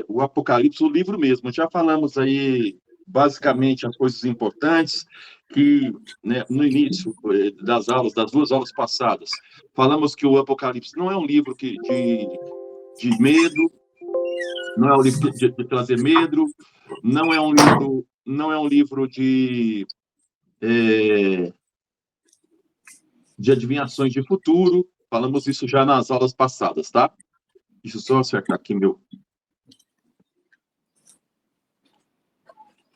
o Apocalipse, o livro mesmo. Já falamos aí, basicamente, as coisas importantes que, né, no início das aulas, das duas aulas passadas, falamos que o Apocalipse não é um livro de medo, não é um livro de trazer medo, não é um livro de adivinhações de futuro. Falamos isso já nas aulas passadas, tá? Deixa eu só acertar aqui meu.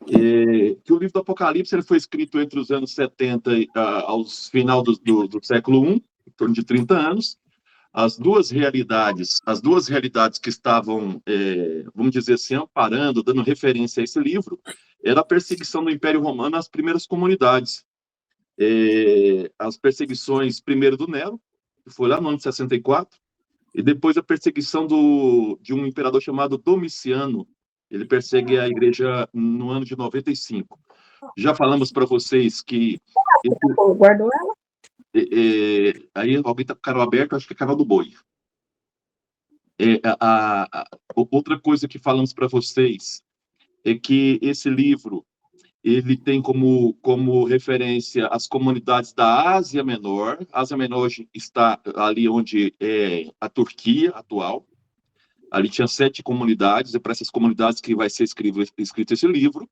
Que o livro do Apocalipse ele foi escrito entre os anos 70 aos final do século I, em torno de 30 anos. As duas realidades que estavam, vamos dizer assim, amparando, dando referência a esse livro, era a perseguição do Império Romano às primeiras comunidades. As perseguições, primeiro do Nero, que foi lá no ano de 64, e depois a perseguição de um imperador chamado Domiciano. Ele persegue a igreja no ano de 95. Já falamos para vocês que... Guardou ela? Aí alguém está com o canal aberto, acho que é canal do Boi. Outra coisa que falamos para vocês é que esse livro ele tem como referência as comunidades da Ásia Menor. A Ásia Menor está ali onde é a Turquia atual. Ali tinha 7 comunidades, é para essas comunidades que vai ser escrito esse livro.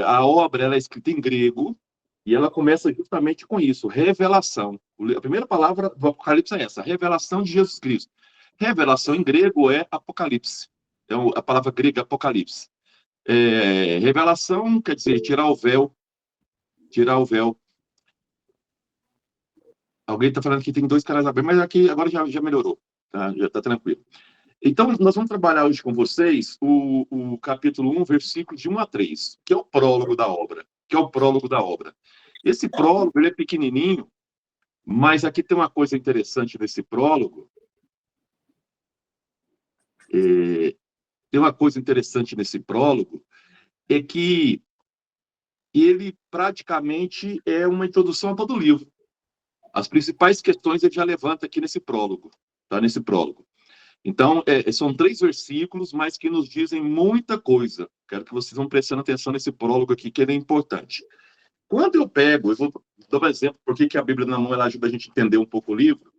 A obra ela é escrita em grego, e ela começa justamente com isso, revelação. A primeira palavra do Apocalipse é essa, revelação de Jesus Cristo. Revelação em grego é Apocalipse. Então, a palavra grega é Apocalipse. Revelação quer dizer tirar o véu. Tirar o véu. Alguém está falando que tem 2 canais abertos, mas aqui agora já melhorou. Tá? Já está tranquilo. Então, nós vamos trabalhar hoje com vocês o capítulo 1, versículo de 1 a 3, que é o prólogo da obra. Esse prólogo, ele é pequenininho, mas aqui tem uma coisa interessante nesse prólogo. É que ele praticamente é uma introdução a todo o livro. As principais questões ele já levanta aqui nesse prólogo. Tá? Nesse prólogo. Então, são 3 versículos, mas que nos dizem muita coisa. Quero que vocês vão prestando atenção nesse prólogo aqui, que ele é importante. Quando eu vou dar um exemplo, porque a Bíblia na mão ela ajuda a gente a entender um pouco o livro.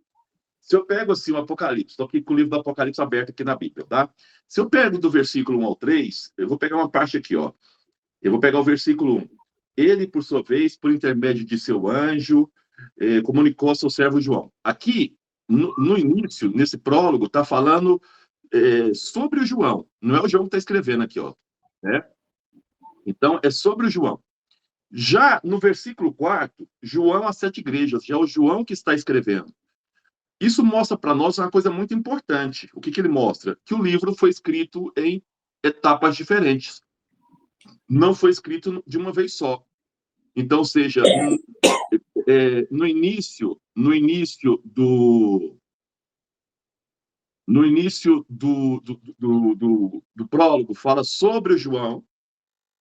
Se eu pego assim o Apocalipse, estou aqui com o livro do Apocalipse aberto aqui na Bíblia, tá? Se eu pego do versículo 1 ao 3, eu vou pegar uma parte aqui, ó. Eu vou pegar o versículo 1. Ele, por sua vez, por intermédio de seu anjo, comunicou ao seu servo João. Aqui, no início, nesse prólogo, está falando sobre o João. Não é o João que está escrevendo aqui, ó. Né? Então, é sobre o João. Já no versículo 4, João às 7 igrejas. Já é o João que está escrevendo. Isso mostra para nós uma coisa muito importante. O que ele mostra? Que o livro foi escrito em etapas diferentes. Não foi escrito de uma vez só. Então, ou seja, no início do prólogo, fala sobre o João.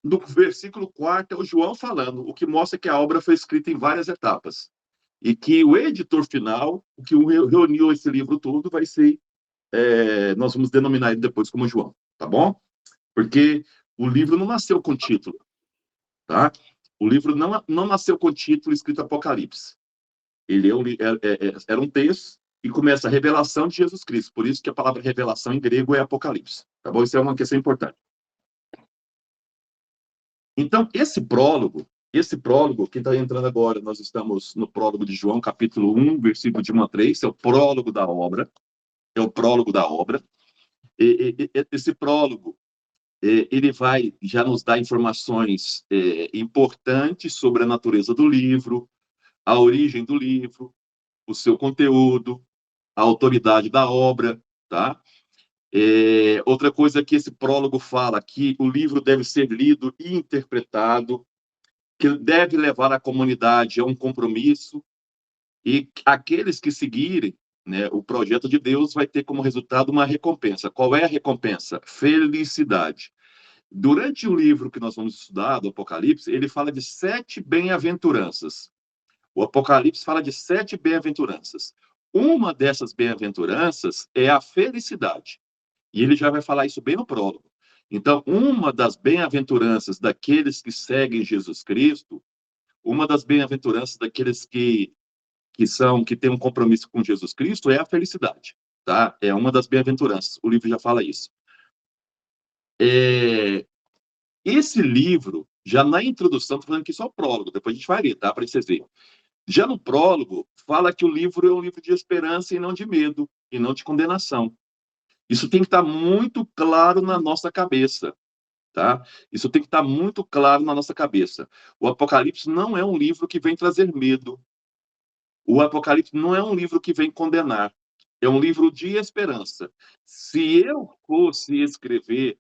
No versículo 4 é o João falando, o que mostra que a obra foi escrita em várias etapas. E que o editor final, o que reuniu esse livro todo, vai ser, nós vamos denominar ele depois como João, tá bom? Porque o livro não nasceu com título, tá? O livro não nasceu com título escrito Apocalipse. Ele era um texto e começa a revelação de Jesus Cristo. Por isso que a palavra revelação em grego é Apocalipse, tá bom? Isso é uma questão importante. Então, esse prólogo, que está entrando agora, nós estamos no prólogo de João, capítulo 1, versículo de 1 a 3, é o prólogo da obra. Esse prólogo, ele vai já nos dar informações importantes sobre a natureza do livro, a origem do livro, o seu conteúdo, a autoridade da obra, tá? Outra coisa que esse prólogo fala, que o livro deve ser lido e interpretado, que deve levar a comunidade a um compromisso, e aqueles que seguirem, né, o projeto de Deus vai ter como resultado uma recompensa. Qual é a recompensa? Felicidade. Durante o livro que nós vamos estudar, do Apocalipse, ele fala de 7 bem-aventuranças. O Apocalipse fala de 7 bem-aventuranças. Uma dessas bem-aventuranças é a felicidade. E ele já vai falar isso bem no prólogo. Então, uma das bem-aventuranças daqueles que seguem Jesus Cristo, uma das bem-aventuranças daqueles que têm um compromisso com Jesus Cristo é a felicidade, tá? É uma das bem-aventuranças. O livro já fala isso. Esse livro, já na introdução, estou falando aqui só o prólogo, depois a gente vai ler, tá? Para vocês verem. Já no prólogo, fala que o livro é um livro de esperança e não de medo, e não de condenação. Isso tem que estar muito claro na nossa cabeça, tá? Isso tem que estar muito claro na nossa cabeça. O Apocalipse não é um livro que vem trazer medo. O Apocalipse não é um livro que vem condenar. É um livro de esperança. Se eu fosse escrever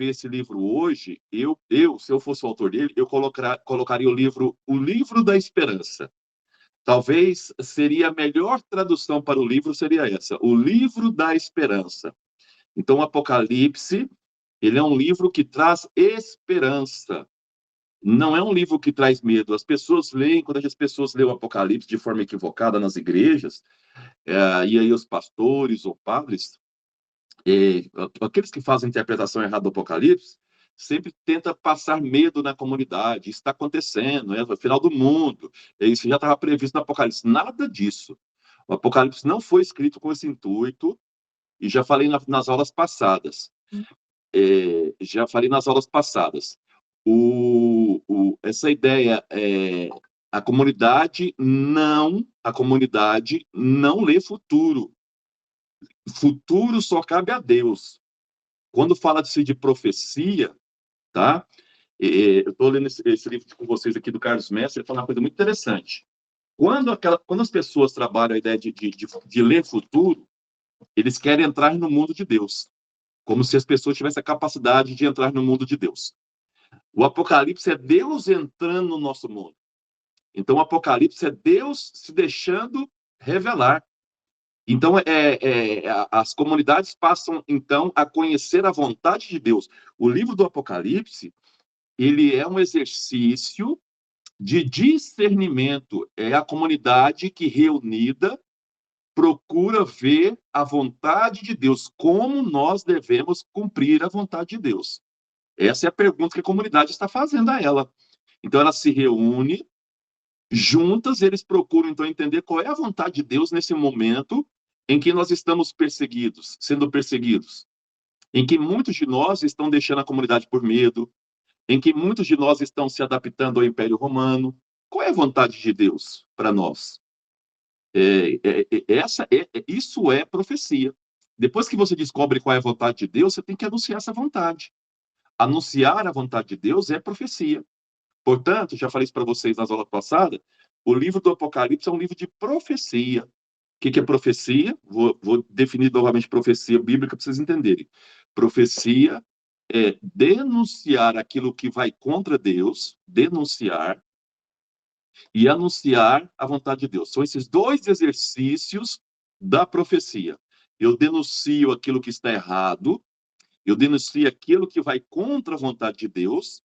esse livro hoje, se eu fosse o autor dele, eu colocaria o livro da esperança. Talvez seria a melhor tradução para o livro seria essa, o livro da esperança. Então, o Apocalipse, ele é um livro que traz esperança. Não é um livro que traz medo. As pessoas leem, quando as pessoas leem o Apocalipse de forma equivocada nas igrejas, e aí os pastores ou padres, aqueles que fazem a interpretação errada do Apocalipse, sempre tenta passar medo na comunidade. Isso está acontecendo, é o final do mundo. Isso já estava previsto no Apocalipse. Nada disso. O Apocalipse não foi escrito com esse intuito, e já falei nas aulas passadas. Essa ideia a comunidade não lê futuro. Futuro só cabe a Deus. Quando fala de profecia, tá? Eu estou lendo esse livro com vocês aqui do Carlos Mestre, ele fala uma coisa muito interessante. Quando as pessoas trabalham a ideia de ler futuro, eles querem entrar no mundo de Deus, como se as pessoas tivessem a capacidade de entrar no mundo de Deus. O Apocalipse é Deus entrando no nosso mundo. Então, o Apocalipse é Deus se deixando revelar. Então, as comunidades passam, então, a conhecer a vontade de Deus. O livro do Apocalipse, ele é um exercício de discernimento. É a comunidade que, reunida, procura ver a vontade de Deus, como nós devemos cumprir a vontade de Deus. Essa é a pergunta que a comunidade está fazendo a ela. Então, ela se reúne, juntas, eles procuram, então, entender qual é a vontade de Deus nesse momento em que nós estamos sendo perseguidos, em que muitos de nós estão deixando a comunidade por medo, em que muitos de nós estão se adaptando ao Império Romano. Qual é a vontade de Deus para nós? Isso é profecia. Depois que você descobre qual é a vontade de Deus, você tem que anunciar essa vontade. Anunciar a vontade de Deus é profecia. Portanto, já falei isso para vocês nas aulas passadas, o livro do Apocalipse é um livro de profecia. O que é profecia? Vou definir novamente profecia bíblica para vocês entenderem. Profecia é denunciar aquilo que vai contra Deus, denunciar, e anunciar a vontade de Deus. São esses dois exercícios da profecia. Eu denuncio aquilo que está errado, eu denuncio aquilo que vai contra a vontade de Deus,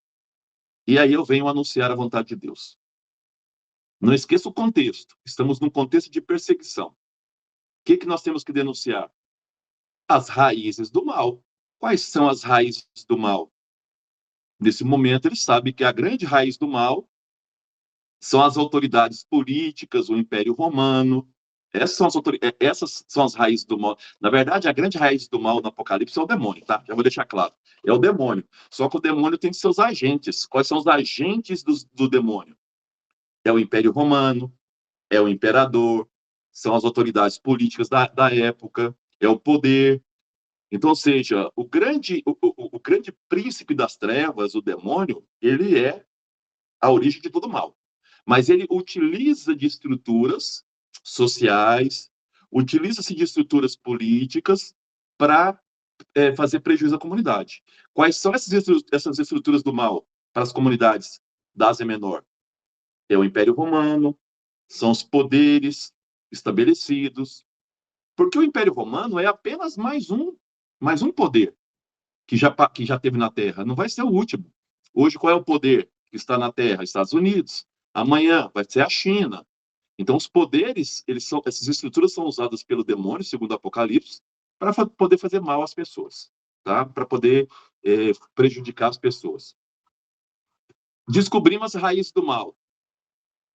e aí eu venho anunciar a vontade de Deus. Não esqueça o contexto. Estamos num contexto de perseguição. O que nós temos que denunciar? As raízes do mal. Quais são as raízes do mal? Nesse momento, ele sabe que a grande raiz do mal são as autoridades políticas, o Império Romano. Essas são as raízes do mal. Na verdade, a grande raiz do mal no Apocalipse é o demônio, tá? Já vou deixar claro. É o demônio. Só que o demônio tem seus agentes. Quais são os agentes do demônio? É o Império Romano, é o imperador, são as autoridades políticas da época, é o poder. Então, ou seja, o grande príncipe das trevas, o demônio, ele é a origem de todo mal. Mas ele utiliza de estruturas sociais, utiliza-se de estruturas políticas para fazer prejuízo à comunidade. Quais são essas estruturas do mal para as comunidades da Ásia Menor? É o Império Romano, são os poderes estabelecidos, porque o Império Romano é apenas mais um poder que já teve na Terra, não vai ser o último. Hoje, qual é o poder que está na Terra? Estados Unidos. Amanhã vai ser a China. Então, os poderes, essas estruturas são usadas pelo demônio, segundo o Apocalipse, para poder fazer mal às pessoas, tá? Para poder prejudicar as pessoas. Descobrimos as raízes do mal.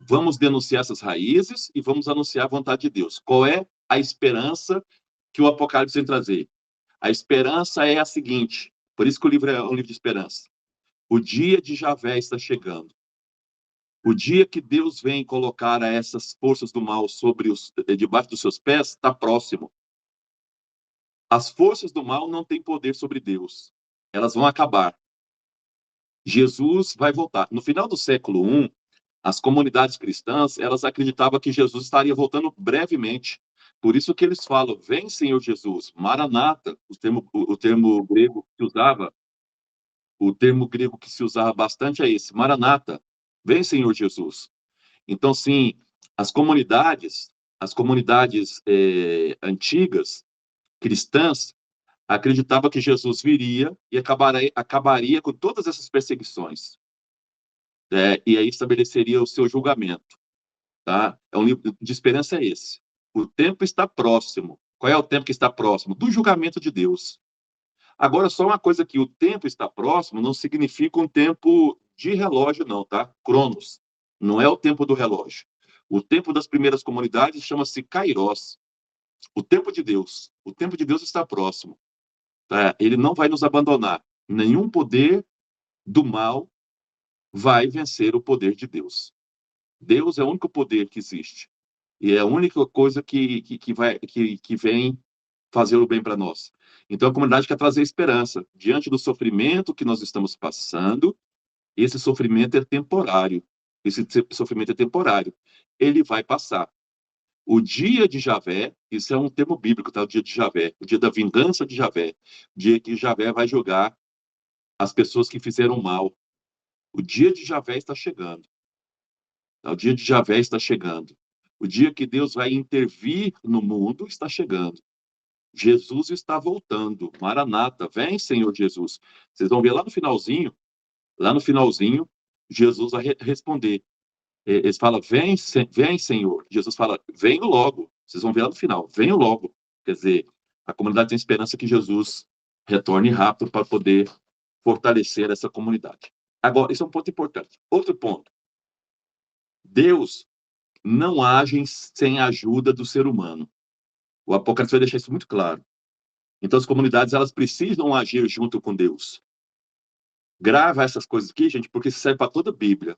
Vamos denunciar essas raízes e vamos anunciar a vontade de Deus. Qual é a esperança que o Apocalipse vem trazer? A esperança é a seguinte, por isso que o livro é um livro de esperança. O dia de Javé está chegando. O dia que Deus vem colocar essas forças do mal debaixo dos seus pés está próximo. As forças do mal não têm poder sobre Deus. Elas vão acabar. Jesus vai voltar. No final do século I, as comunidades cristãs, elas acreditavam que Jesus estaria voltando brevemente. Por isso que eles falam, vem Senhor Jesus, Maranata, o termo grego que usava, o termo grego que se usava bastante é esse, Maranata, vem Senhor Jesus. Então, sim, as comunidades antigas, cristãs, acreditavam que Jesus viria e acabaria com todas essas perseguições. E aí estabeleceria o seu julgamento. Tá? É um livro de esperança é esse. O tempo está próximo. Qual é o tempo que está próximo? Do julgamento de Deus. Agora, só uma coisa aqui, o tempo está próximo não significa um tempo de relógio, não, tá? Cronos. Não é o tempo do relógio. O tempo das primeiras comunidades chama-se Kairos. O tempo de Deus. O tempo de Deus está próximo. Tá? Ele não vai nos abandonar. Nenhum poder do mal vai vencer o poder de Deus. Deus é o único poder que existe. E é a única coisa que vem fazer o bem para nós. Então, a comunidade quer trazer esperança. Diante do sofrimento que nós estamos passando, esse sofrimento é temporário. Esse sofrimento é temporário. Ele vai passar. O dia de Javé, isso é um termo bíblico, tá? O dia de Javé, o dia da vingança de Javé. O dia que Javé vai julgar as pessoas que fizeram mal. O dia de Javé está chegando. O dia de Javé está chegando. O dia que Deus vai intervir no mundo está chegando. Jesus está voltando. Maranata, vem, Senhor Jesus. Vocês vão ver lá no finalzinho, Jesus vai responder. Eles falam, vem, Senhor. Jesus fala, venho logo. Vocês vão ver lá no final, venho logo. Quer dizer, a comunidade tem esperança que Jesus retorne rápido para poder fortalecer essa comunidade. Agora, isso é um ponto importante. Outro ponto. Deus não age sem a ajuda do ser humano. O Apocalipse vai deixar isso muito claro. Então, as comunidades, elas precisam agir junto com Deus. Grava essas coisas aqui, gente, porque isso serve para toda a Bíblia.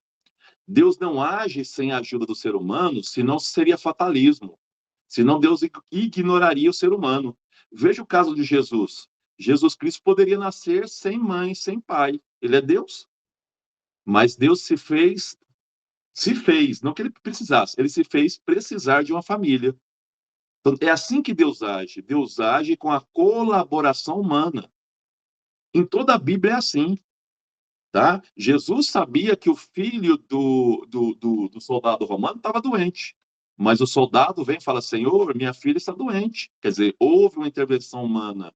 Deus não age sem a ajuda do ser humano, senão seria fatalismo. Senão Deus ignoraria o ser humano. Veja o caso de Jesus. Jesus Cristo poderia nascer sem mãe, sem pai. Ele é Deus. Mas Deus se fez, não que ele precisasse, ele se fez precisar de uma família. Então, é assim que Deus age. Deus age com a colaboração humana. Em toda a Bíblia é assim. Tá? Jesus sabia que o filho do soldado romano estava doente. Mas o soldado vem e fala, Senhor, minha filha está doente. Quer dizer, houve uma intervenção humana.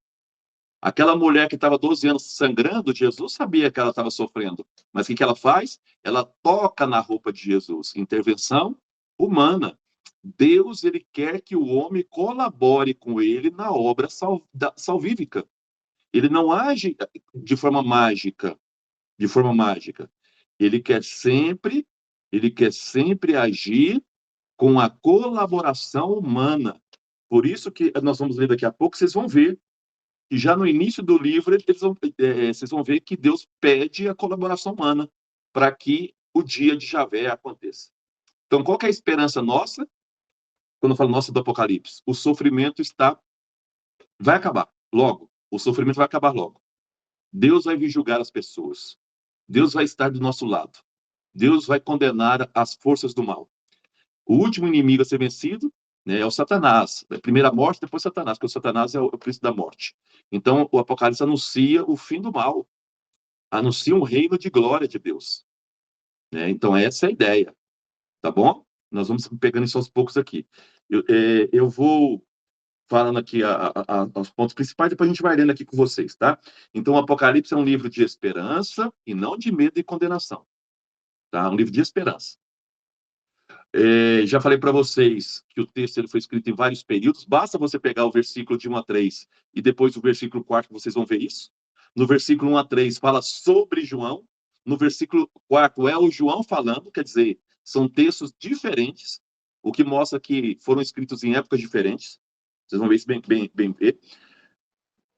Aquela mulher que estava 12 anos sangrando, Jesus sabia que ela estava sofrendo. Mas o que ela faz? Ela toca na roupa de Jesus. Intervenção humana. Deus, ele quer que o homem colabore com ele na obra salvífica. Ele não age de forma mágica. Ele quer sempre agir com a colaboração humana. Por isso que nós vamos ler daqui a pouco, vocês vão ver que já no início do livro vocês vão ver que Deus pede a colaboração humana para que o dia de Javé aconteça. Então, qual que é a esperança nossa? Quando eu falo nossa do Apocalipse, o sofrimento vai acabar logo. O sofrimento vai acabar logo. Deus vai vir julgar as pessoas. Deus vai estar do nosso lado. Deus vai condenar as forças do mal. O último inimigo a ser vencido, né, é o Satanás. Primeiro a morte, depois Satanás, porque o Satanás é o príncipe da morte. Então, o Apocalipse anuncia o fim do mal. Anuncia um reino de glória de Deus. Né? Então, essa é a ideia. Tá bom? Nós vamos pegando isso aos poucos aqui. Eu vou falando aqui os pontos principais, depois a gente vai lendo aqui com vocês, tá? Então, o Apocalipse é um livro de esperança e não de medo e condenação. Tá? Um livro de esperança. Já falei para vocês que o texto ele foi escrito em vários períodos. Basta você pegar o versículo de 1 a 3 e depois o versículo 4, vocês vão ver isso. No versículo 1 a 3 fala sobre João. No versículo 4 é o João falando, quer dizer, são textos diferentes, o que mostra que foram escritos em épocas diferentes. Vocês vão ver isso bem ver.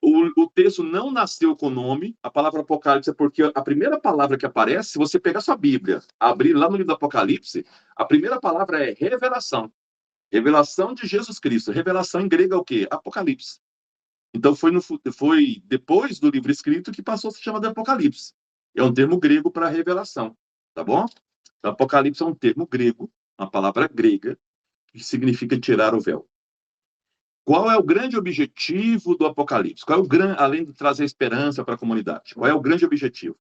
O texto não nasceu com nome. A palavra Apocalipse é porque a primeira palavra que aparece, se você pegar sua Bíblia, abrir lá no livro do Apocalipse, a primeira palavra é revelação. Revelação de Jesus Cristo. Revelação em grego é o quê? Apocalipse. Então foi depois do livro escrito que passou a se chamar de Apocalipse. É um termo grego para revelação, tá bom? Então, Apocalipse é um termo grego, uma palavra grega, que significa tirar o véu. Qual é o grande objetivo do Apocalipse? Qual é além de trazer esperança para a comunidade? Qual é o grande objetivo?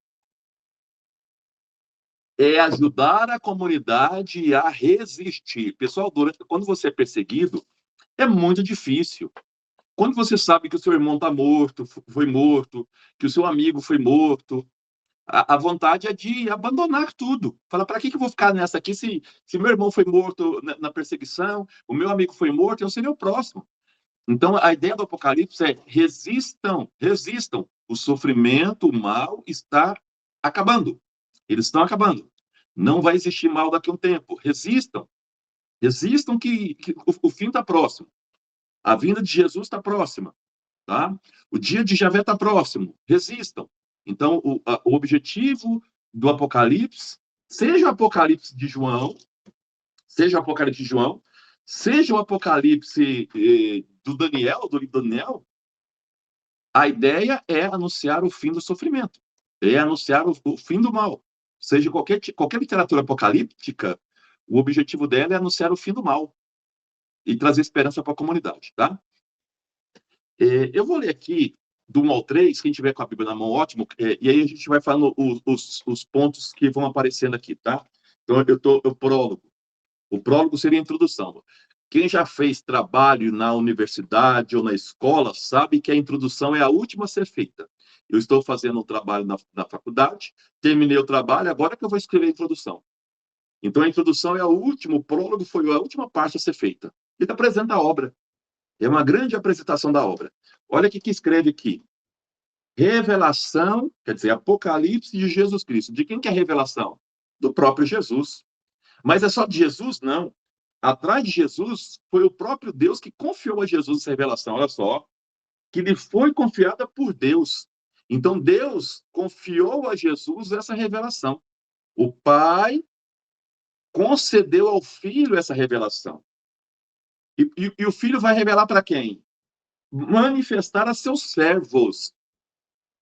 É ajudar a comunidade a resistir. Pessoal, quando você é perseguido, é muito difícil. Quando você sabe que o seu irmão está morto, foi morto, que o seu amigo foi morto, a vontade é de abandonar tudo. Fala, para que eu vou ficar nessa aqui se meu irmão foi morto na perseguição, o meu amigo foi morto, eu seria o próximo. Então, a ideia do Apocalipse é resistam, resistam. O sofrimento, o mal está acabando. Eles estão acabando. Não vai existir mal daqui a um tempo. Resistam. Resistam que o fim está próximo. A vinda de Jesus está próxima. Tá? O dia de Javé está próximo. Resistam. Então, o objetivo do Apocalipse, seja o Apocalipse de João, seja o Apocalipse de João, seja o Apocalipse do Daniel, do livro do Daniel, a ideia é anunciar o fim do sofrimento, é anunciar o fim do mal. Ou seja, qualquer literatura apocalíptica, o objetivo dela é anunciar o fim do mal e trazer esperança para a comunidade, tá? Eu vou ler aqui do 1 ao 3, quem tiver com a Bíblia na mão, ótimo, e aí a gente vai falando os pontos que vão aparecendo aqui, tá? Então, o prólogo. O prólogo seria a introdução. Quem já fez trabalho na universidade ou na escola sabe que a introdução é a última a ser feita. Eu estou fazendo um trabalho na faculdade, terminei o trabalho, agora que eu vou escrever a introdução. Então, a introdução é o prólogo foi a última parte a ser feita. Ele apresenta a obra. É uma grande apresentação da obra. Olha o que escreve aqui. Revelação, quer dizer, Apocalipse de Jesus Cristo. De quem que é a revelação? Do próprio Jesus. Mas é só de Jesus? Não. Atrás de Jesus, foi o próprio Deus que confiou a Jesus essa revelação. Olha só, que lhe foi confiada por Deus. Então, Deus confiou a Jesus essa revelação. O Pai concedeu ao Filho essa revelação. E o Filho vai revelar para quem? Manifestar a seus servos.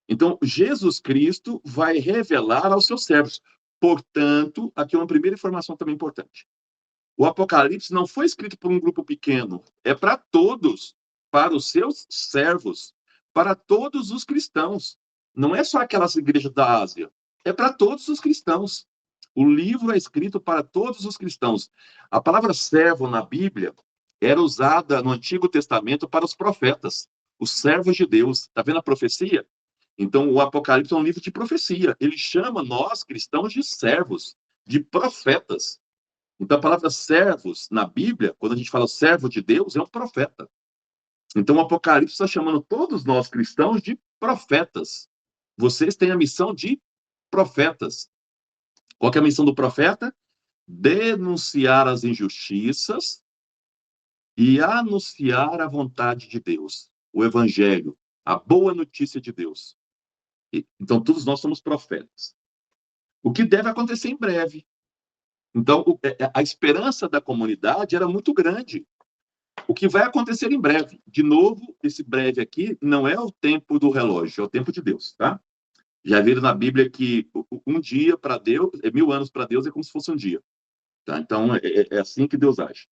Então, Jesus Cristo vai revelar aos seus servos. Portanto, aqui é uma primeira informação também importante. O Apocalipse não foi escrito por um grupo pequeno, é para todos, para os seus servos, para todos os cristãos. Não é só aquelas igrejas da Ásia, é para todos os cristãos. O livro é escrito para todos os cristãos. A palavra servo na Bíblia era usada no Antigo Testamento para os profetas, os servos de Deus. Está vendo a profecia? Então, o Apocalipse é um livro de profecia. Ele chama nós, cristãos, de servos, de profetas. Então, a palavra servos na Bíblia, quando a gente fala servo de Deus, é um profeta. Então, o Apocalipse está chamando todos nós cristãos de profetas. Vocês têm a missão de profetas. Qual que é a missão do profeta? Denunciar as injustiças e anunciar a vontade de Deus, o evangelho, a boa notícia de Deus. Então, todos nós somos profetas. O que deve acontecer em breve. Então, a esperança da comunidade era muito grande. O que vai acontecer em breve? De novo, esse breve aqui não é o tempo do relógio, é o tempo de Deus, tá? Já viram na Bíblia que um dia para Deus, 1000 anos para Deus é como se fosse um dia. Tá? Então, é assim que Deus age.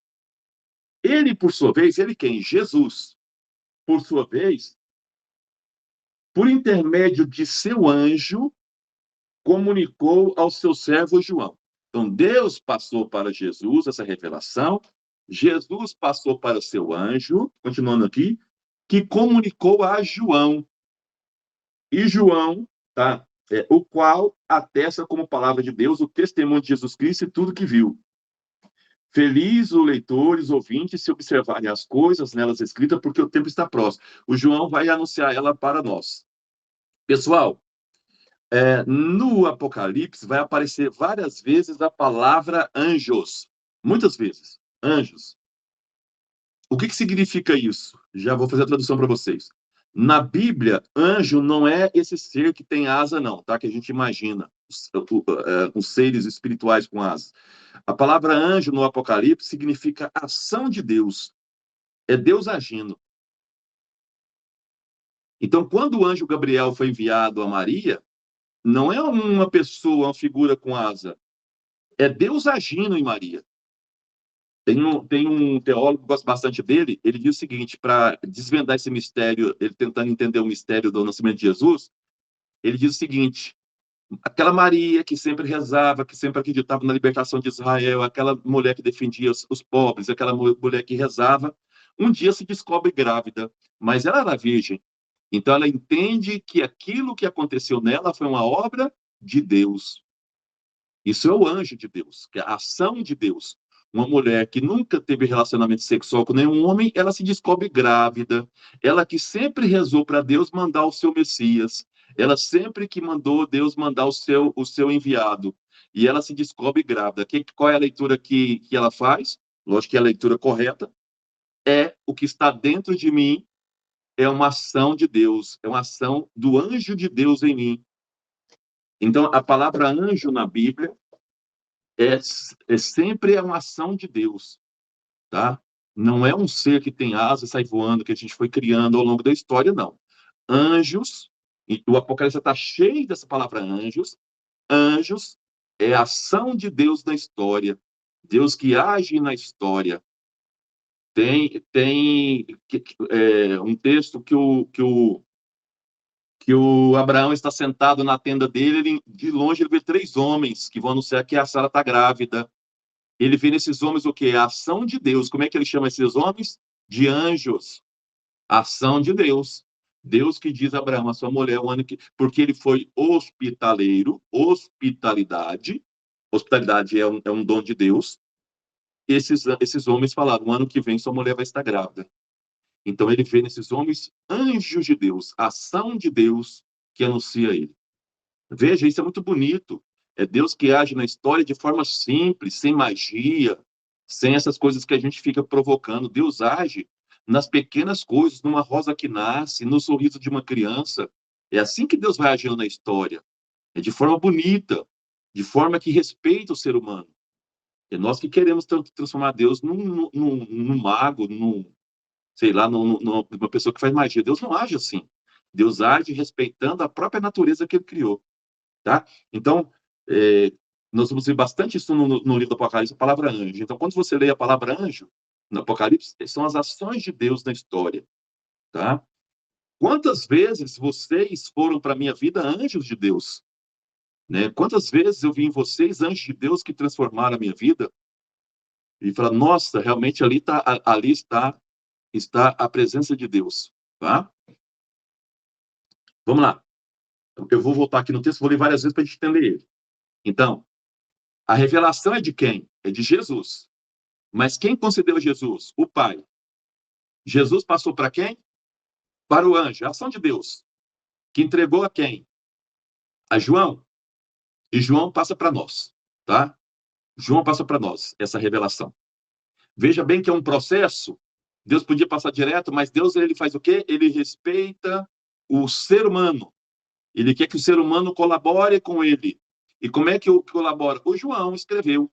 Ele, por sua vez, ele quem? Jesus, por sua vez, por intermédio de seu anjo, comunicou ao seu servo João. Então, Deus passou para Jesus essa revelação, Jesus passou para o seu anjo, continuando aqui, que comunicou a João. E João, tá? O qual atesta como palavra de Deus o testemunho de Jesus Cristo e tudo que viu. Feliz o leitor e os ouvintes se observarem as coisas nelas escritas, porque o tempo está próximo. O João vai anunciar ela para nós. Pessoal, no Apocalipse vai aparecer várias vezes a palavra anjos. Muitas vezes. Anjos. O que significa isso? Já vou fazer a tradução para vocês. Na Bíblia, anjo não é esse ser que tem asa, não, tá? Que a gente imagina, os seres espirituais com asas. A palavra anjo no Apocalipse significa ação de Deus. É Deus agindo. Então, quando o anjo Gabriel foi enviado a Maria, não é uma pessoa, uma figura com asa. É Deus agindo em Maria. Tem um teólogo que gosta bastante dele, ele diz o seguinte, para desvendar esse mistério, ele tentando entender o mistério do nascimento de Jesus, ele diz o seguinte, aquela Maria que sempre rezava, que sempre acreditava na libertação de Israel, aquela mulher que defendia os pobres, aquela mulher que rezava, um dia se descobre grávida, mas ela era virgem. Então ela entende que aquilo que aconteceu nela foi uma obra de Deus. Isso é o anjo de Deus, que é a ação de Deus. Uma mulher que nunca teve relacionamento sexual com nenhum homem, ela se descobre grávida. Ela que sempre rezou para Deus mandar o seu Messias. Ela sempre que mandou Deus mandar o seu enviado. E ela se descobre grávida. Qual é a leitura que ela faz? Lógico que é a leitura correta. É o que está dentro de mim, é uma ação de Deus, é uma ação do anjo de Deus em mim. Então, a palavra anjo na Bíblia sempre uma ação de Deus, tá? Não é um ser que tem asas e sai voando, que a gente foi criando ao longo da história, não. Anjos, e o Apocalipse está cheio dessa palavra anjos. Anjos é a ação de Deus na história. Deus que age na história. Tem um texto que o Abraão está sentado na tenda dele, de longe ele vê 3 homens que vão anunciar que a Sara está grávida. Ele vê nesses homens o quê? A ação de Deus. Como é que ele chama esses homens? De anjos. A ação de Deus. Deus que diz a Abraão, a sua mulher, o ano que... Porque ele foi hospitaleiro, hospitalidade. Hospitalidade é um dom de Deus. Esses homens falaram, o ano que vem sua mulher vai estar grávida. Então ele vê nesses homens anjos de Deus, a ação de Deus que anuncia ele. Veja, isso é muito bonito. É Deus que age na história de forma simples, sem magia, sem essas coisas que a gente fica provocando. Deus age nas pequenas coisas, numa rosa que nasce, no sorriso de uma criança. É assim que Deus vai agindo na história. É de forma bonita, de forma que respeita o ser humano. É nós que queremos tanto transformar Deus num mago, sei lá, numa pessoa que faz magia. Deus não age assim. Deus age respeitando a própria natureza que ele criou. Tá? Então, nós vamos ver bastante isso no livro do Apocalipse, a palavra anjo. Então, quando você lê a palavra anjo no Apocalipse, são as ações de Deus na história. Tá? Quantas vezes vocês foram para a minha vida anjos de Deus? Né? Quantas vezes eu vi em vocês anjos de Deus que transformaram a minha vida? E falar, nossa, realmente ali está a presença de Deus. Tá? Vamos lá. Eu vou voltar aqui no texto, vou ler várias vezes para a gente entender ele. Então, a revelação é de quem? É de Jesus. Mas quem concedeu Jesus? O Pai. Jesus passou para quem? Para o anjo, a ação de Deus. Que entregou a quem? A João. E João passa para nós, tá? João passa para nós essa revelação. Veja bem que é um processo. Deus podia passar direto, mas Deus ele faz o quê? Ele respeita o ser humano. Ele quer que o ser humano colabore com ele. E como é que colabora? O João escreveu.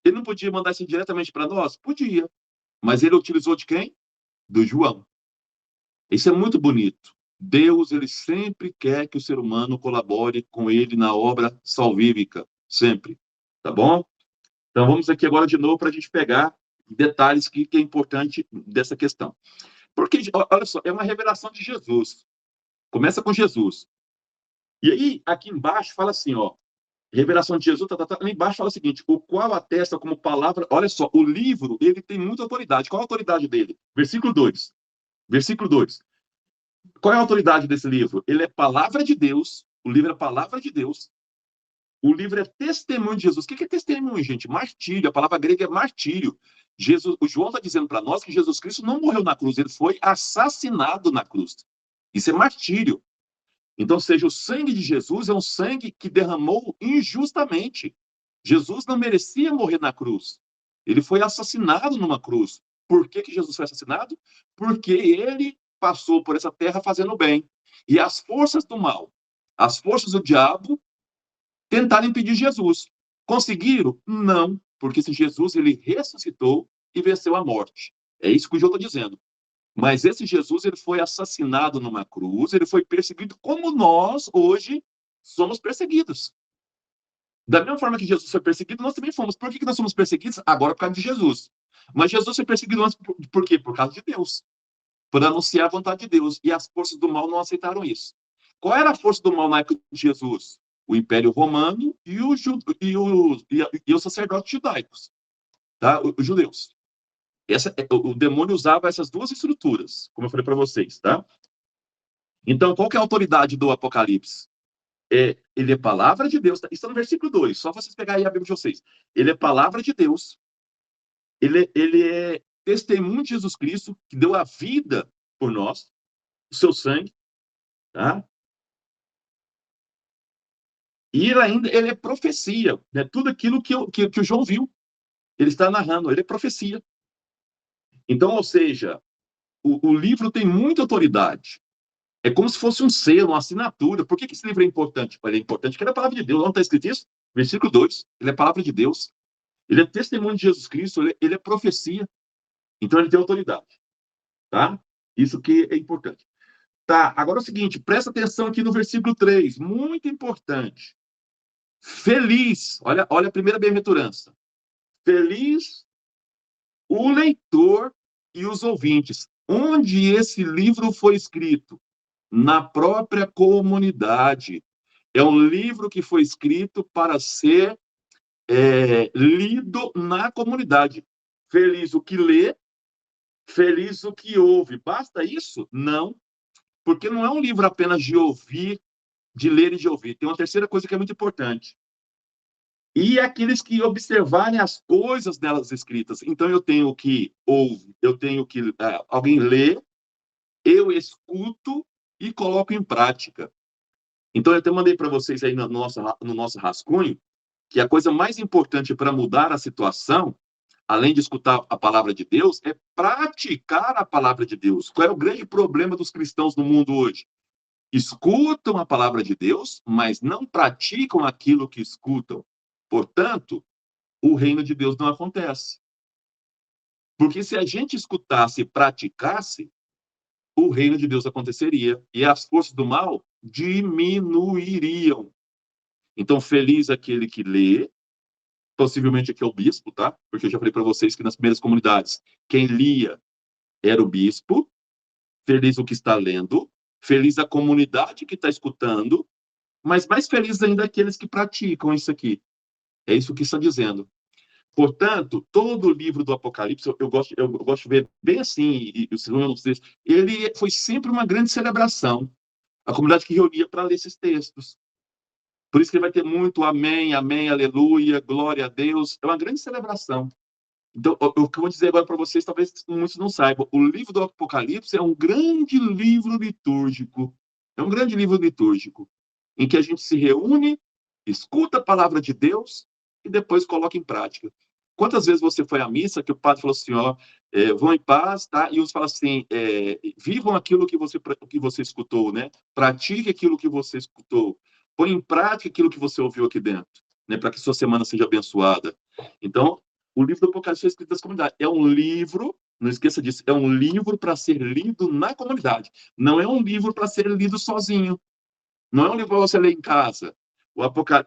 Ele não podia mandar isso diretamente para nós? Podia. Mas ele utilizou de quem? Do João. Isso é muito bonito. Deus, ele sempre quer que o ser humano colabore com ele na obra salvífica. Sempre. Tá bom? Então, vamos aqui agora de novo para a gente pegar detalhes que é importante dessa questão. Porque, olha só, é uma revelação de Jesus. Começa com Jesus. E aí, aqui embaixo, fala assim, ó, revelação de Jesus, lá embaixo fala o seguinte, o qual atesta como palavra, olha só, o livro, ele tem muita autoridade. Qual a autoridade dele? Versículo 2. Versículo 2. Qual é a autoridade desse livro? Ele é palavra de Deus, o livro é palavra de Deus, O livro é testemunho de Jesus. O que é testemunho, gente? Martírio. A palavra grega é martírio. O João está dizendo para nós que Jesus Cristo não morreu na cruz, ele foi assassinado na cruz. Isso é martírio. Então, seja, o sangue de Jesus é um sangue que derramou injustamente. Jesus não merecia morrer na cruz. Ele foi assassinado numa cruz. Por que Jesus foi assassinado? Porque ele passou por essa terra fazendo bem. E as forças do mal, as forças do diabo, tentaram impedir Jesus. Conseguiram? Não, porque se Jesus ele ressuscitou e venceu a morte. É isso que o João está dizendo. Mas esse Jesus ele foi assassinado numa cruz, ele foi perseguido como nós hoje somos perseguidos. Da mesma forma que Jesus foi perseguido, nós também fomos. Por que nós somos perseguidos? Agora por causa de Jesus. Mas Jesus foi perseguido antes por quê? Por causa de Deus. Por anunciar a vontade de Deus. E as forças do mal não aceitaram isso. Qual era a força do mal na época de Jesus? O Império Romano e os sacerdotes judaicos, tá? Os judeus. O demônio usava essas duas estruturas, como eu falei para vocês, tá? Então, qual que é a autoridade do Apocalipse? Ele é palavra de Deus. Tá? Isso está no versículo 2, só vocês pegarem a Bíblia de vocês. Ele é palavra de Deus. Ele é testemunho de Jesus Cristo, que deu a vida por nós, o seu sangue, tá? E ele é profecia, né? Tudo aquilo que o João viu, ele está narrando, ele é profecia. Então, ou seja, o livro tem muita autoridade. É como se fosse um selo, uma assinatura. Por que esse livro é importante? Ele é importante porque ele é a palavra de Deus. Onde está escrito isso? Versículo 2. Ele é a palavra de Deus. Ele é testemunho de Jesus Cristo. Ele é profecia. Então, ele tem autoridade. Tá? Isso que é importante. Tá, agora é o seguinte. Presta atenção aqui no versículo 3. Muito importante. Feliz. Olha a primeira bem-aventurança. Feliz o leitor e os ouvintes. Onde esse livro foi escrito? Na própria comunidade. É um livro que foi escrito para ser lido na comunidade. Feliz o que lê, feliz o que ouve. Basta isso? Não, porque não é um livro apenas de ouvir, de ler e de ouvir. Tem uma terceira coisa que é muito importante. E aqueles que observarem as coisas delas escritas. Então, eu tenho que ouvir, eu tenho que alguém lê, eu escuto e coloco em prática. Então, eu até mandei para vocês aí no nosso rascunho que a coisa mais importante para mudar a situação, além de escutar a palavra de Deus, é praticar a palavra de Deus. Qual é o grande problema dos cristãos no mundo hoje? Escutam a palavra de Deus, mas não praticam aquilo que escutam. Portanto, o reino de Deus não acontece. Porque se a gente escutasse e praticasse, o reino de Deus aconteceria e as forças do mal diminuiriam. Então, feliz aquele que lê, possivelmente aqui é o bispo, tá? Porque eu já falei para vocês que nas primeiras comunidades, quem lia era o bispo, feliz o que está lendo, feliz a comunidade que está escutando, mas mais feliz ainda aqueles que praticam isso aqui. É isso que está dizendo. Portanto, todo o livro do Apocalipse, eu gosto de ver bem assim, ele foi sempre uma grande celebração. A comunidade que reunia para ler esses textos. Por isso que ele vai ter muito amém, amém, aleluia, glória a Deus. É uma grande celebração. Então, o que eu vou dizer agora para vocês, talvez muitos não saibam, o livro do Apocalipse é um grande livro litúrgico. É um grande livro litúrgico, em que a gente se reúne, escuta a palavra de Deus e depois coloca em prática. Quantas vezes você foi à missa que o padre falou assim, ó, vão em paz, tá? E os fala assim, vivam aquilo que você escutou, né? Pratique aquilo que você escutou. Põe em prática aquilo que você ouviu aqui dentro, né? Para que sua semana seja abençoada. Então, o livro do Apocalipse foi escrito das comunidades. É um livro, não esqueça disso, é um livro para ser lido na comunidade. Não é um livro para ser lido sozinho. Não é um livro para você ler em casa.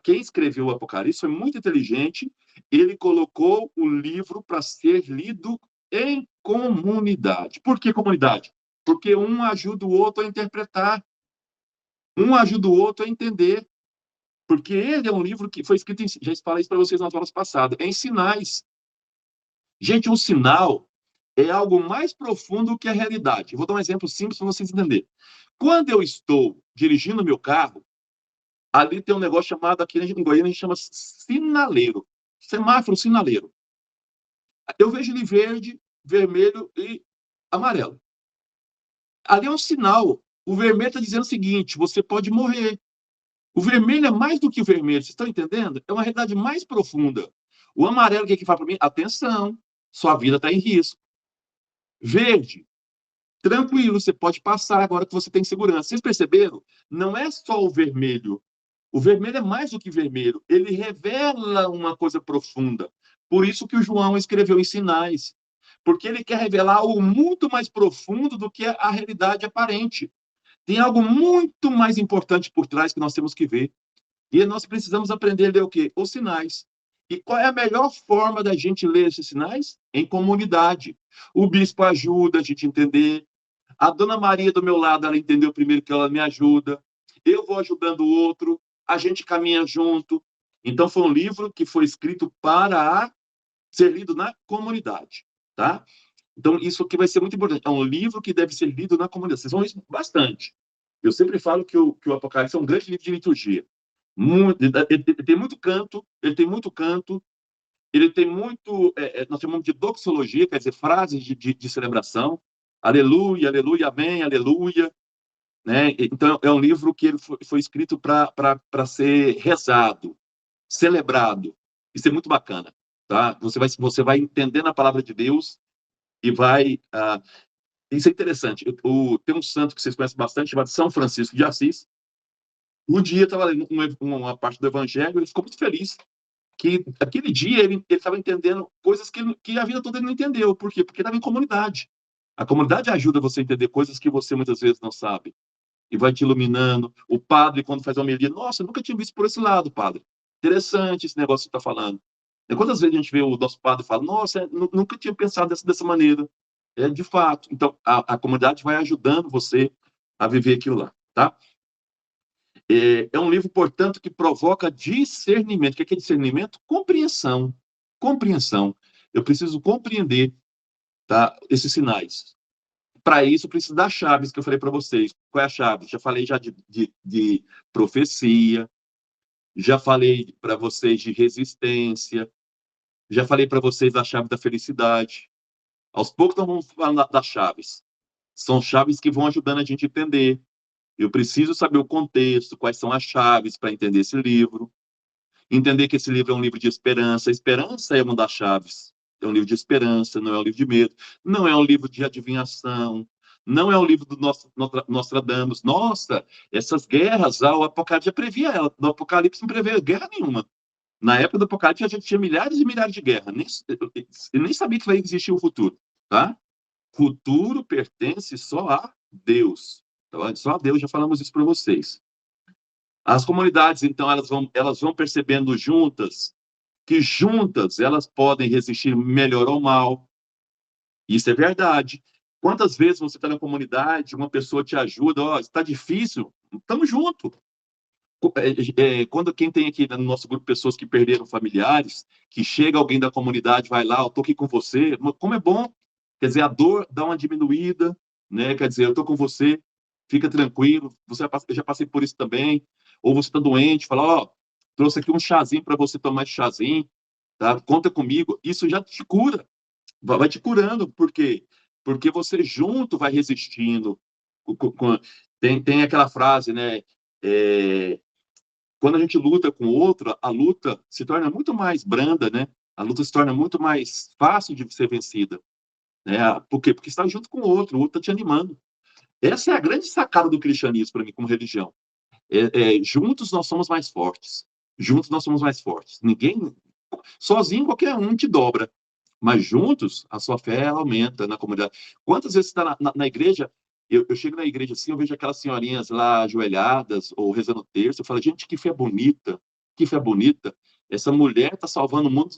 Quem escreveu o Apocalipse foi muito inteligente. Ele colocou o livro para ser lido em comunidade. Por que comunidade? Porque um ajuda o outro a interpretar. Um ajuda o outro a entender. Porque ele é um livro que foi escrito, já falei isso para vocês nas aulas passadas, em sinais. Gente, um sinal é algo mais profundo que a realidade. Vou dar um exemplo simples para vocês entenderem. Quando eu estou dirigindo meu carro, Ali tem um negócio chamado, aqui em Goiânia, a gente chama sinaleiro. Semáforo sinaleiro. Eu vejo ele verde, vermelho e amarelo. Ali é um sinal. O vermelho está dizendo o seguinte: você pode morrer. O vermelho é mais do que o vermelho, vocês estão entendendo? É uma realidade mais profunda. O amarelo, o que fala para mim? Atenção, sua vida está em risco. Verde, tranquilo, você pode passar agora que você tem segurança. Vocês perceberam? Não é só o vermelho. O vermelho é mais do que vermelho. Ele revela uma coisa profunda. Por isso que o João escreveu em sinais. Porque ele quer revelar algo muito mais profundo do que a realidade aparente. Tem algo muito mais importante por trás que nós temos que ver. E nós precisamos aprender a ler o quê? Os sinais. E qual é a melhor forma da gente ler esses sinais? Em comunidade. O bispo ajuda a gente a entender. A dona Maria do meu lado, ela entendeu primeiro que ela me ajuda. Eu vou ajudando o outro. A gente caminha junto. Então, foi um livro que foi escrito para ser lido na comunidade, tá? Então, isso aqui vai ser muito importante. É um livro que deve ser lido na comunidade. Vocês vão ler bastante. Eu sempre falo que o Apocalipse é um grande livro de liturgia. Ele tem muito canto, ele tem muito canto, ele tem muito, nós chamamos de doxologia, quer dizer, frases de celebração. Aleluia, aleluia, amém, aleluia. Né? Então, é um livro que ele foi escrito para ser rezado, celebrado. Isso é muito bacana. Tá? Você vai entendendo a palavra de Deus e vai... isso é interessante. Tem um santo que vocês conhecem bastante, chamado São Francisco de Assis. Um dia estava lendo uma parte do Evangelho, ele ficou muito feliz que aquele dia ele estava entendendo coisas que a vida toda ele não entendeu. Por quê? Porque estava em comunidade. A comunidade ajuda você a entender coisas que você muitas vezes não sabe. E vai te iluminando. O padre, quando faz uma homilia, nossa, eu nunca tinha visto por esse lado, padre. Interessante esse negócio que você está falando. E quantas vezes a gente vê o nosso padre e fala, nossa, nunca tinha pensado dessa maneira. É, de fato. Então, a comunidade vai ajudando você a viver aquilo lá, tá? É um livro, portanto, que provoca discernimento. O que é discernimento? Compreensão. Compreensão. Eu preciso compreender, tá, esses sinais. Para isso, eu preciso das chaves que eu falei para vocês. Qual é a chave? Já falei de profecia, já falei para vocês de resistência, já falei para vocês da chave da felicidade. Aos poucos, nós vamos falar das chaves. São chaves que vão ajudando a gente a entender. Eu preciso saber o contexto, quais são as chaves para entender esse livro. Entender que esse livro é um livro de esperança. A esperança é uma das chaves. É um livro de esperança, não é um livro de medo. Não é um livro de adivinhação. Não é um livro do Nostradamus. Nossa, essas guerras, o Apocalipse já previa ela. No Apocalipse não prevê guerra nenhuma. Na época do Apocalipse, a gente tinha milhares e milhares de guerras. Eu nem sabia que vai existir o futuro. Tá? Futuro pertence só a Deus. Então, só a Deus, já falamos isso para vocês. As comunidades, então, elas vão percebendo juntas que juntas elas podem resistir melhor ou mal. Isso é verdade. Quantas vezes você está na comunidade, uma pessoa te ajuda, está difícil, estamos juntos. Quando quem tem aqui no nosso grupo pessoas que perderam familiares, que chega alguém da comunidade, vai lá, eu estou aqui com você, como é bom, quer dizer, a dor dá uma diminuída, né? Quer dizer, eu estou com você, fica tranquilo, eu já passei por isso também, ou você está doente, fala, trouxe aqui um chazinho para você tomar esse chazinho, tá? Conta comigo, isso já te cura, vai te curando, por quê? Porque você junto vai resistindo. Tem aquela frase, né? Quando a gente luta com o outro, a luta se torna muito mais branda, né? A luta se torna muito mais fácil de ser vencida. Né? Por quê? Porque está junto com o outro está te animando. Essa é a grande sacada do cristianismo para mim, como religião. Juntos nós somos mais fortes. Juntos nós somos mais fortes. Ninguém... Sozinho, qualquer um te dobra. Mas juntos, a sua fé aumenta na comunidade. Quantas vezes você está na igreja... Eu chego na igreja assim, eu vejo aquelas senhorinhas lá ajoelhadas ou rezando o terço, eu falo, gente, que fé bonita, que fé bonita. Essa mulher está salvando o mundo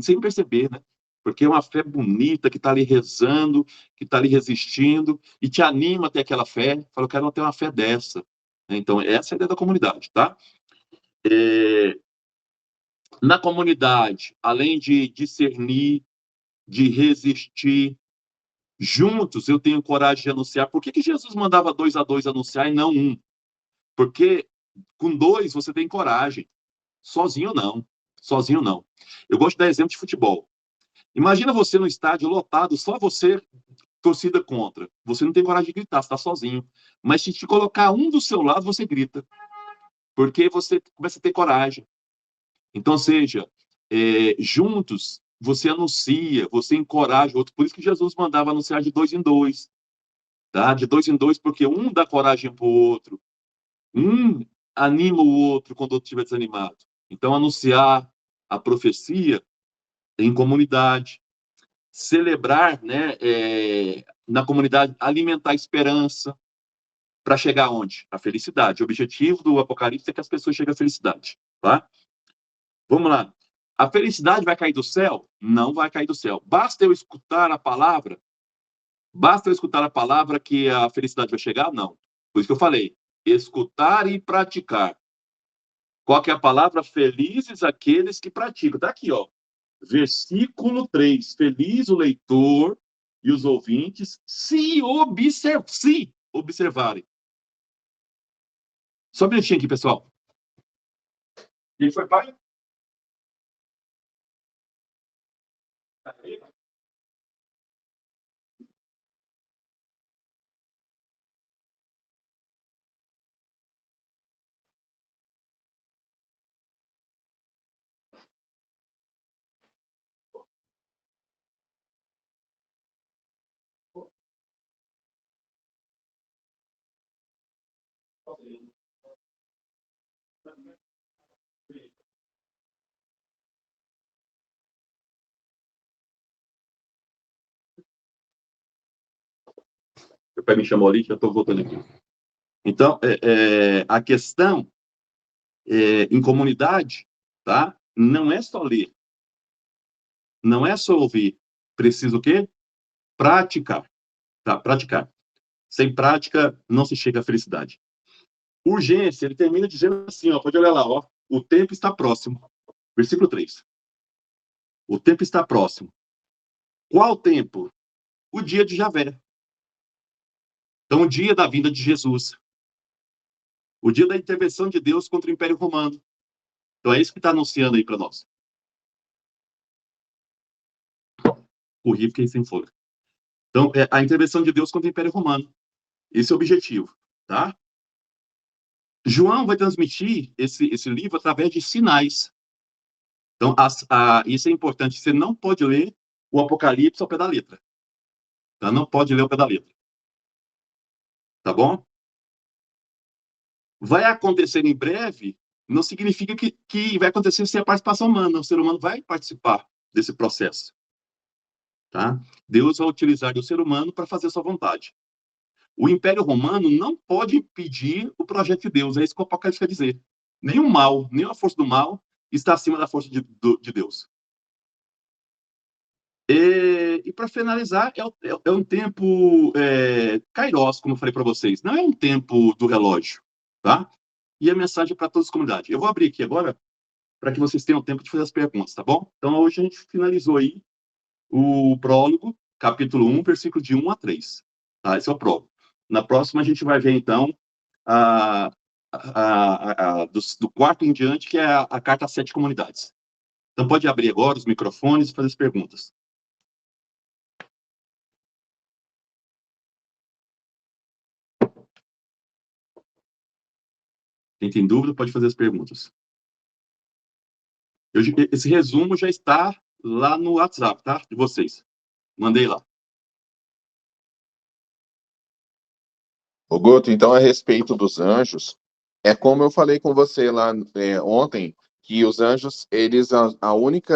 sem perceber, né? Porque é uma fé bonita, que está ali rezando, que está ali resistindo, e te anima a ter aquela fé. Fala, eu quero ter uma fé dessa. Então, essa é a ideia da comunidade, tá? Na comunidade, além de discernir, de resistir, juntos eu tenho coragem de anunciar. Por que Jesus mandava 2 a 2 anunciar e não um? Porque Com dois, você tem coragem. Sozinho, não. Sozinho, não. Eu gosto de dar exemplo de futebol. Imagina você no estádio lotado, só você, torcida contra. Você não tem coragem de gritar, você está sozinho. Mas se te colocar um do seu lado, você grita. Porque você começa a ter coragem. Então, seja, juntos, você anuncia, você encoraja o outro. Por isso que Jesus mandava anunciar de dois em dois. Tá? De dois em dois, porque um dá coragem para o outro. Um anima o outro quando o outro estiver desanimado. Então, anunciar a profecia em comunidade, celebrar, né, na comunidade, alimentar a esperança para chegar onde? A felicidade. O objetivo do Apocalipse é que as pessoas cheguem à felicidade, tá? Vamos lá. A felicidade vai cair do céu? Não vai cair do céu. Basta eu escutar a palavra? Basta eu escutar a palavra que a felicidade vai chegar? Não. Por isso que eu falei, escutar e praticar. Qual que é a palavra? Felizes aqueles que praticam. Está aqui, ó. Versículo 3. Feliz o leitor e os ouvintes se observarem. Só um minutinho aqui, pessoal. Quem foi, pai? Meu pai me chamou ali, já estou voltando aqui. Então, a questão em comunidade, tá? Não é só ler, não é só ouvir. Precisa o quê? Praticar, tá? Praticar. Sem prática, não se chega à felicidade. Urgência, ele termina dizendo assim, ó, pode olhar lá, ó, o tempo está próximo. Versículo 3. O tempo está próximo. Qual tempo? O dia de Javé. Então, o dia da vinda de Jesus. O dia da intervenção de Deus contra o Império Romano. Então, é isso que está anunciando aí para nós. Corri, fiquei sem folha. Então, é a intervenção de Deus contra o Império Romano. Esse é o objetivo, tá? João vai transmitir esse livro através de sinais. Então, isso é importante. Você não pode ler o Apocalipse ao pé da letra. Tá? Não pode ler ao pé da letra. Tá bom? Vai acontecer em breve, não significa que vai acontecer sem a participação humana. O ser humano vai participar desse processo. Tá? Deus vai utilizar o ser humano para fazer a sua vontade. O Império Romano não pode impedir o projeto de Deus. É isso que o Apocalipse quer dizer. Nenhum mal, nenhuma força do mal está acima da força de Deus. E para finalizar, é um tempo kairos, como eu falei para vocês. Não é um tempo do relógio, tá? E a mensagem para todas as comunidades. Eu vou abrir aqui agora para que vocês tenham tempo de fazer as perguntas, tá bom? Então, hoje a gente finalizou aí o prólogo, capítulo 1, versículo de 1 a 3. Tá? Esse é o prólogo. Na próxima, a gente vai ver, então, do quarto em diante, que é a carta às 7 comunidades. Então, pode abrir agora os microfones e fazer as perguntas. Quem tem dúvida, pode fazer as perguntas. Esse resumo já está lá no WhatsApp, tá? De vocês. Mandei lá. O Guto, então, a respeito dos anjos, é como eu falei com você lá ontem, que os anjos, a única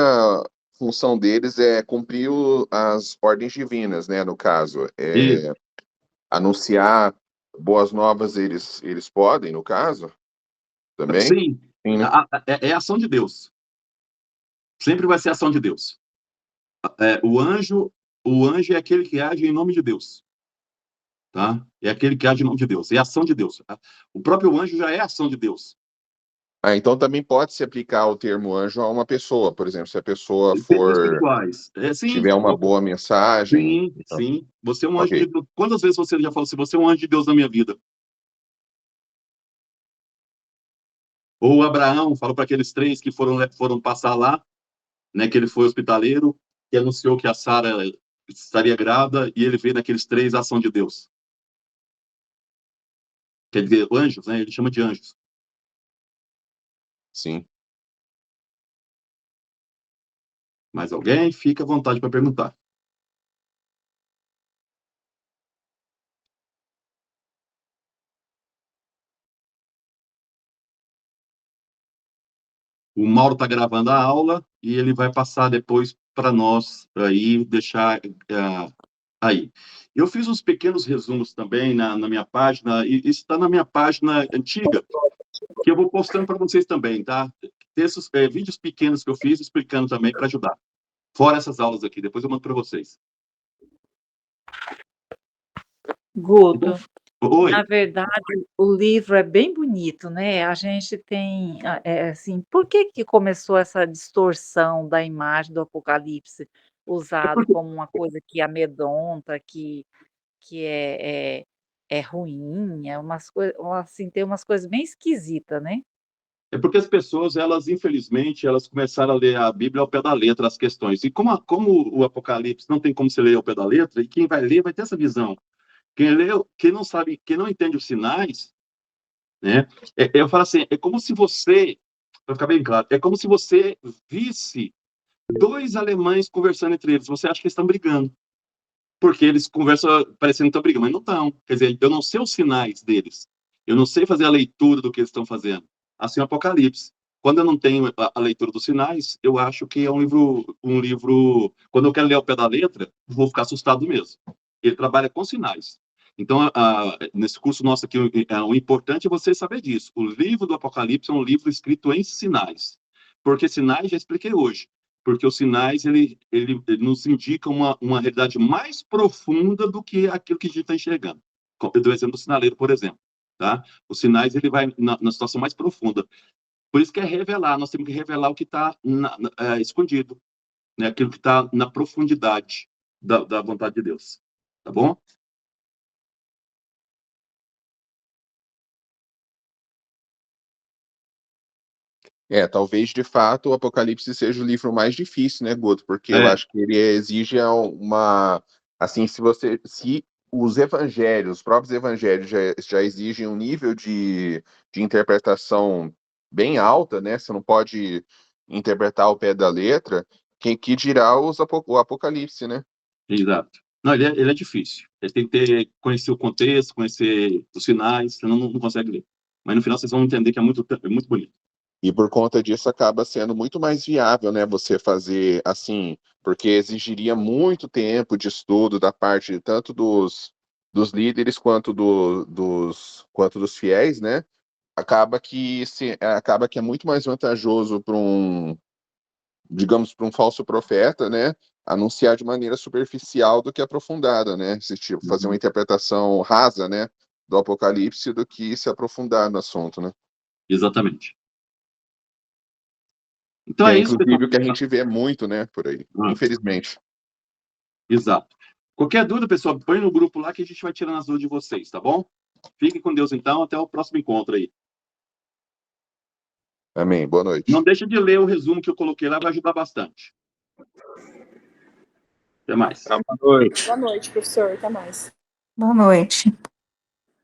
função deles é cumprir as ordens divinas, né? No caso, anunciar boas novas, eles podem, no caso, também? Sim, Sim, né? é a ação de Deus. Sempre vai ser a ação de Deus. O anjo é aquele que age em nome de Deus. Tá? É aquele que age em nome de Deus. É a ação de Deus. O próprio anjo já é a ação de Deus. Então também pode se aplicar o termo anjo a uma pessoa, por exemplo, se a pessoa Seres espirituais. tiver uma boa mensagem. Sim, Então, sim. Você é um anjo ok. de Deus. Quantas vezes você já falou assim, você é um anjo de Deus na minha vida? Ou Abraão falou para aqueles 3 que foram passar lá, né, que ele foi hospitaleiro, e anunciou que a Sara estaria grávida, e ele vê naqueles 3 a ação de Deus. Quer dizer, anjos, né? Ele chama de anjos. Sim. Mais alguém? Fica à vontade para perguntar. O Mauro está gravando a aula e ele vai passar depois para nós, aí, deixar aí. Eu fiz uns pequenos resumos também na minha página, e isso está na minha página antiga, que eu vou postando para vocês também, tá? Esses vídeos pequenos que eu fiz, explicando também para ajudar. Fora essas aulas aqui, depois eu mando para vocês. Guto, Oi. na verdade, o livro é bem bonito, né? A gente tem, assim, por que começou essa distorção da imagem do Apocalipse, usado como uma coisa que amedronta, que é ruim, é umas coisas, assim, tem umas coisas bem esquisitas, né? É porque as pessoas, elas, infelizmente, elas começaram a ler a Bíblia ao pé da letra, as questões. E como o Apocalipse não tem como se ler ao pé da letra, e quem vai ler vai ter essa visão. Quem leu, quem não sabe, quem não entende os sinais, né? Eu falo assim, é como se você, para ficar bem claro, é como se você visse 2 alemães conversando entre eles. Você acha que eles estão brigando, porque eles conversam parecendo que estão brigando, mas não estão. Quer dizer, eu não sei os sinais deles. Eu não sei fazer a leitura do que eles estão fazendo. Assim, o Apocalipse. Quando eu não tenho a leitura dos sinais, eu acho que é um livro. Quando eu quero ler ao pé da letra, vou ficar assustado mesmo. Ele trabalha com sinais. Então, nesse curso nosso aqui, o importante é você saber disso. O livro do Apocalipse é um livro escrito em sinais. Porque sinais, já expliquei hoje. Porque os sinais, ele nos indicam uma realidade mais profunda do que aquilo que a gente está enxergando. Eu dou o exemplo do sinaleiro, por exemplo. Tá? Os sinais, ele vai na situação mais profunda. Por isso que é revelar, nós temos que revelar o que está escondido, né? Aquilo que está na profundidade da vontade de Deus. Tá bom? Talvez de fato o Apocalipse seja o livro mais difícil, né, Guto? Porque eu acho que ele exige uma. Assim, se os evangelhos, os próprios evangelhos já exigem um nível de interpretação bem alta, né? Você não pode interpretar ao pé da letra, que dirá o Apocalipse, né? Exato. Não, ele é difícil. Ele tem que conhecer o contexto, conhecer os sinais, senão não consegue ler. Mas no final vocês vão entender que é muito bonito. E por conta disso acaba sendo muito mais viável, né, você fazer assim, porque exigiria muito tempo de estudo da parte tanto dos líderes quanto dos fiéis, né? Acaba que é muito mais vantajoso para digamos, para um falso profeta, né, anunciar de maneira superficial do que aprofundada, né? Esse tipo, fazer uma interpretação rasa, né, do Apocalipse do que se aprofundar no assunto, né? Exatamente. Então Que é é isso, pessoal. inclusive o que a gente vê muito, né, por aí, infelizmente. Exato. Qualquer dúvida, pessoal, põe no grupo lá que a gente vai tirando as dúvidas de vocês, tá bom? Fiquem com Deus, então. Até o próximo encontro aí. Amém. Boa noite. Não deixa de ler o resumo que eu coloquei lá, vai ajudar bastante. Até mais. Boa noite. Boa noite, professor. Até mais. Boa noite.